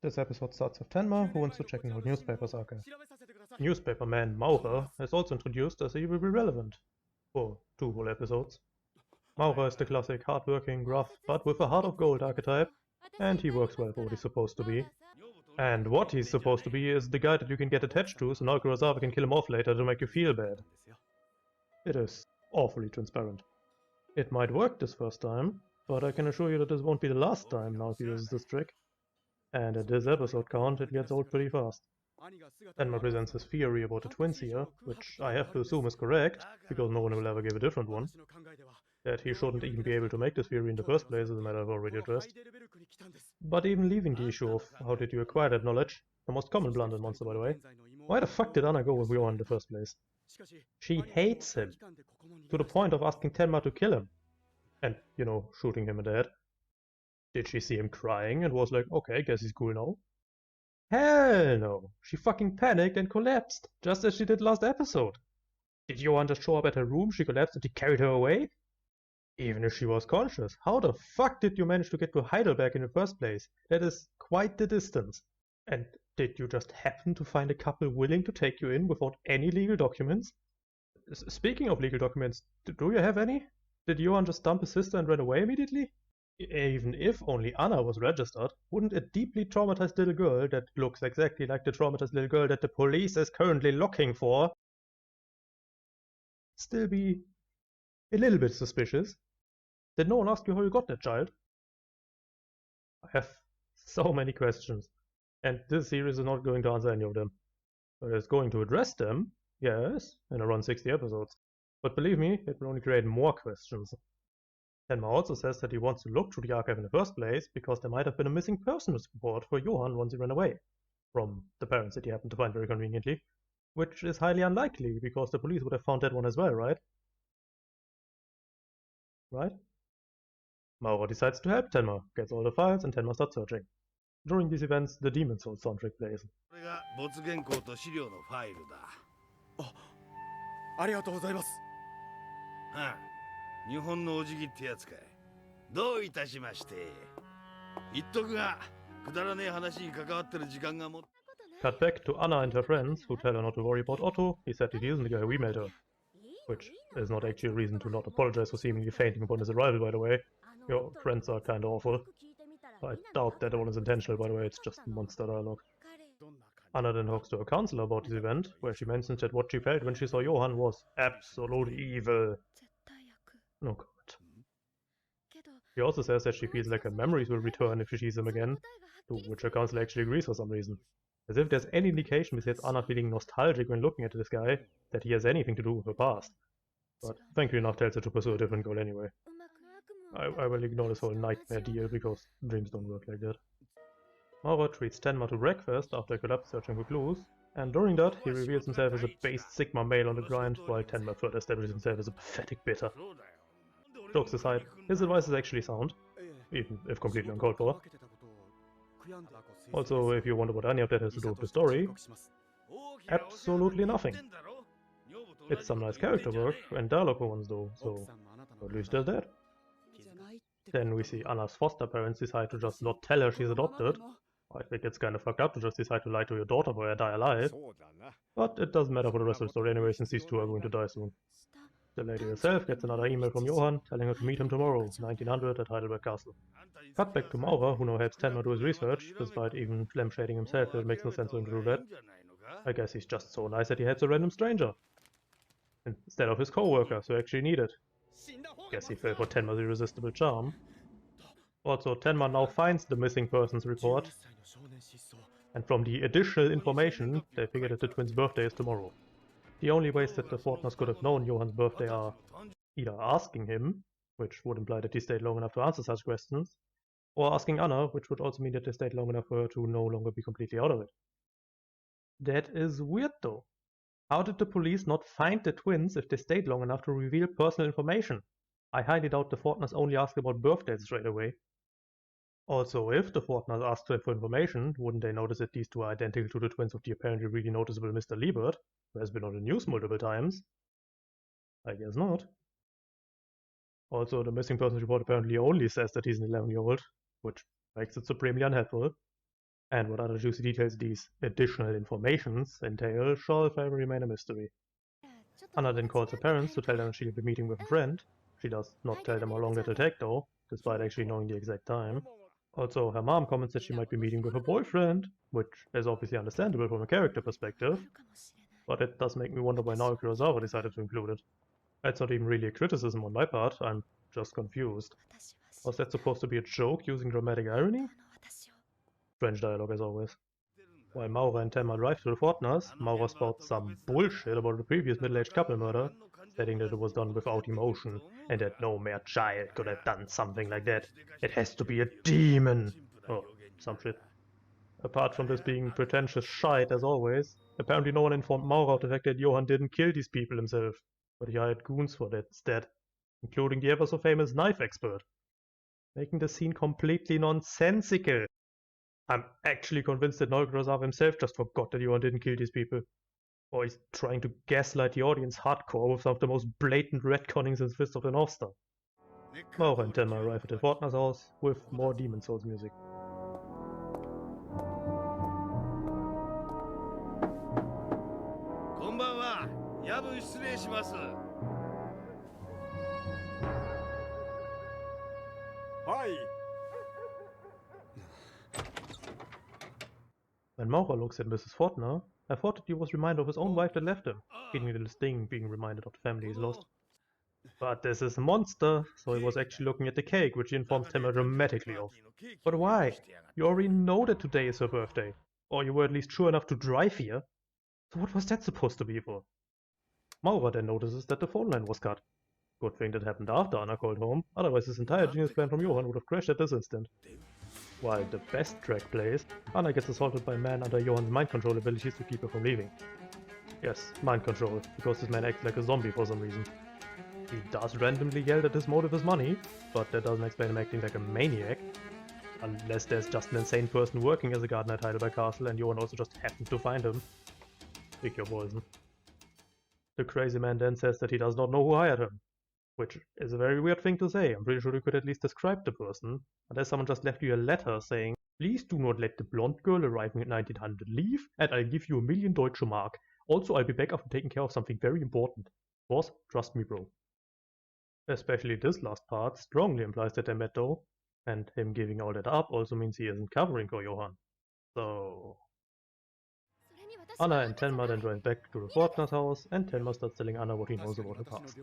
This episode starts with Tenma, who wants to check an old newspaper's archive. Newspaperman Maurer is also introduced as he will be relevant for 2 whole episodes. Maurer is the classic hard-working, gruff, but with a heart of gold archetype, and he works well for what he's supposed to be. And what he's supposed to be is the guy that you can get attached to so Naoki Urasawa can kill him off later to make you feel bad. It is awfully transparent. It might work this first time, but I can assure you that this won't be the last time Naoki uses this trick. And at this episode count, it gets old pretty fast. Tenma presents his theory about the twins here, which I have to assume is correct, because no one will ever give a different one. That he shouldn't even be able to make this theory in the first place is a matter I've already addressed. But even leaving the issue of how did you acquire that knowledge, the most common blunder in Monster by the way, why the fuck did Anna go with Johan in the first place? She hates him, to the point of asking Tenma to kill him. And, you know, shooting him in the head. Did she see him crying and was like, okay, guess he's cool now? Hell no! She fucking panicked and collapsed, just as she did last episode. Did Johan just show up at her room, she collapsed and he carried her away? Even if she was conscious, how the fuck did you manage to get to Heidelberg in the first place? That is quite the distance. And did you just happen to find a couple willing to take you in without any legal documents? Speaking of legal documents, do you have any? Did Johan just dump his sister and run away immediately? Even if only Anna was registered, wouldn't a deeply traumatized little girl that looks exactly like the traumatized little girl that the police is currently looking for still be a little bit suspicious? Did no one ask you how you got that child? I have so many questions, and this series is not going to answer any of them. But it's going to address them, yes, in around 60 episodes. But believe me, it will only create more questions. Tenma also says that he wants to look through the archive in the first place because there might have been a missing persons report for Johan once he ran away. From the parents that he happened to find very conveniently. Which is highly unlikely because the police would have found that one as well, right? Right? Maurer decides to help Tenma, gets all the files, and Tenma starts searching. During these events, the Demon Soul soundtrack plays. これが没原稿と資料のファイルだ。ありがとうございます。はあ、日本のお辞儀ってやつかい。どういたしまして。言っとくが、くだらねえ話に関わってる時間がも。Cut back to Anna and her friends, who tell her not to worry about Otto. He said that he isn't the guy who emailed her. Which is not actually a reason to not apologize for seemingly fainting upon his arrival, by the way. Your friends are kinda awful. I doubt that one is intentional, by the way, it's just monster dialogue. Anna then talks to her counselor about this event, where she mentions that what she felt when she saw Johan was absolute evil. Oh god. She also says that she feels like her memories will return if she sees him again, to which her counselor actually agrees for some reason. As if there's any indication besides Anna feeling nostalgic when looking at this guy, that he has anything to do with her past. But thankfully enough tells her to pursue a different goal anyway. I will ignore this whole nightmare deal because dreams don't work like that. Maurer treats Tenma to breakfast after a collapse searching for clues, and during that he reveals himself as a based Sigma male on the grind, while Tenma further establishes himself as a pathetic bitter. Jokes aside, his advice is actually sound, even if completely uncalled for. Also, if you wonder what any of that has to do with the story, absolutely nothing. It's some nice character work and dialogue ones though, so at least there's that. Then we see Anna's foster parents decide to just not tell her she's adopted. I think it's kinda fucked up to just decide to lie to your daughter for her die alive. But it doesn't matter for the rest of the story anyway, since these two are going to die soon. The lady herself gets another email from Johan, telling her to meet him tomorrow, 1900 at Heidelberg Castle. Cut back to Maurer, who now helps Tenma do his research, despite even lampshading himself, it makes no sense for him to do that. I guess he's just so nice that he helps a random stranger. Instead of his co-workers, who actually need it. Guess he fell for Tenma's irresistible charm. Also, Tenma now finds the missing persons report, and from the additional information, they figure that the twins' birthday is tomorrow. The only ways that the Fortners could have known Johan's birthday are either asking him, which would imply that he stayed long enough to answer such questions, or asking Anna, which would also mean that they stayed long enough for her to no longer be completely out of it. That is weird though. How did the police not find the twins if they stayed long enough to reveal personal information? I highly doubt the Fortners only asked about birthdays straight away. Also, if the Fortners asked for information, wouldn't they notice that these two are identical to the twins of the apparently really noticeable Mr. Liebert, who has been on the news multiple times? I guess not. Also, the missing persons report apparently only says that he's an 11-year-old, which makes it supremely unhelpful. And what other juicy details these additional informations entail shall forever remain a mystery. Anna then calls her parents to tell them she'll be meeting with a friend. She does not tell them how long that'll take though, despite actually knowing the exact time. Also, her mom comments that she might be meeting with her boyfriend, which is obviously understandable from a character perspective, but it does make me wonder why Naoki Urasawa decided to include it. That's not even really a criticism on my part, I'm just confused. Was that supposed to be a joke using dramatic irony? Strange dialogue as always. While Maura and Tenma arrive to the Fortners, Maura spouts some bullshit about the previous middle-aged couple murder, stating that it was done without emotion, and that no mere child could have done something like that. It has to be a demon! Oh, some shit. Apart from this being pretentious shite as always, apparently no one informed Maura of the fact that Johann didn't kill these people himself, but he hired goons for that instead, including the ever-so-famous knife expert, making the scene completely nonsensical. I'm actually convinced that Naoki Urasawa himself just forgot that Johann didn't kill these people. Or he's trying to gaslight the audience hardcore with some of the most blatant retconning since Fist of the North Star. Maura and Tenma arrive at the Fortner's house with more Demon Souls music. When Maura looks at Mrs. Fortner, I thought that he was reminded of his own wife that left him, feeling a little sting being reminded of the family he's lost. But this is a monster, so he was actually looking at the cake, which he informs Tenma dramatically of. But why? You already know that today is her birthday. Or you were at least sure enough to drive here. So what was that supposed to be for? Maura then notices that the phone line was cut. Good thing that happened after Anna called home, otherwise this entire genius plan from Johann would have crashed at this instant. While the best track plays, Anna gets assaulted by a man under Johann's mind control abilities to keep her from leaving. Yes, mind control, because this man acts like a zombie for some reason. He does randomly yell that his motive is money, but that doesn't explain him acting like a maniac. Unless there's just an insane person working as a gardener at Heidelberg Castle and Johann also just happened to find him. Pick your poison. The crazy man then says that he does not know who hired him. Which is a very weird thing to say. I'm pretty sure you could at least describe the person, unless someone just left you a letter saying, "Please do not let the blonde girl arriving at 1900 leave, and I'll give you 1,000,000 Deutsche Mark. Also, I'll be back after taking care of something very important. Boss, trust me, bro." Especially this last part strongly implies that they met though, and him giving all that up also means he isn't covering for Johann. So... Anna and Tenma then drive back to the Fortner's house, and Tenma starts telling Anna what he knows about her past.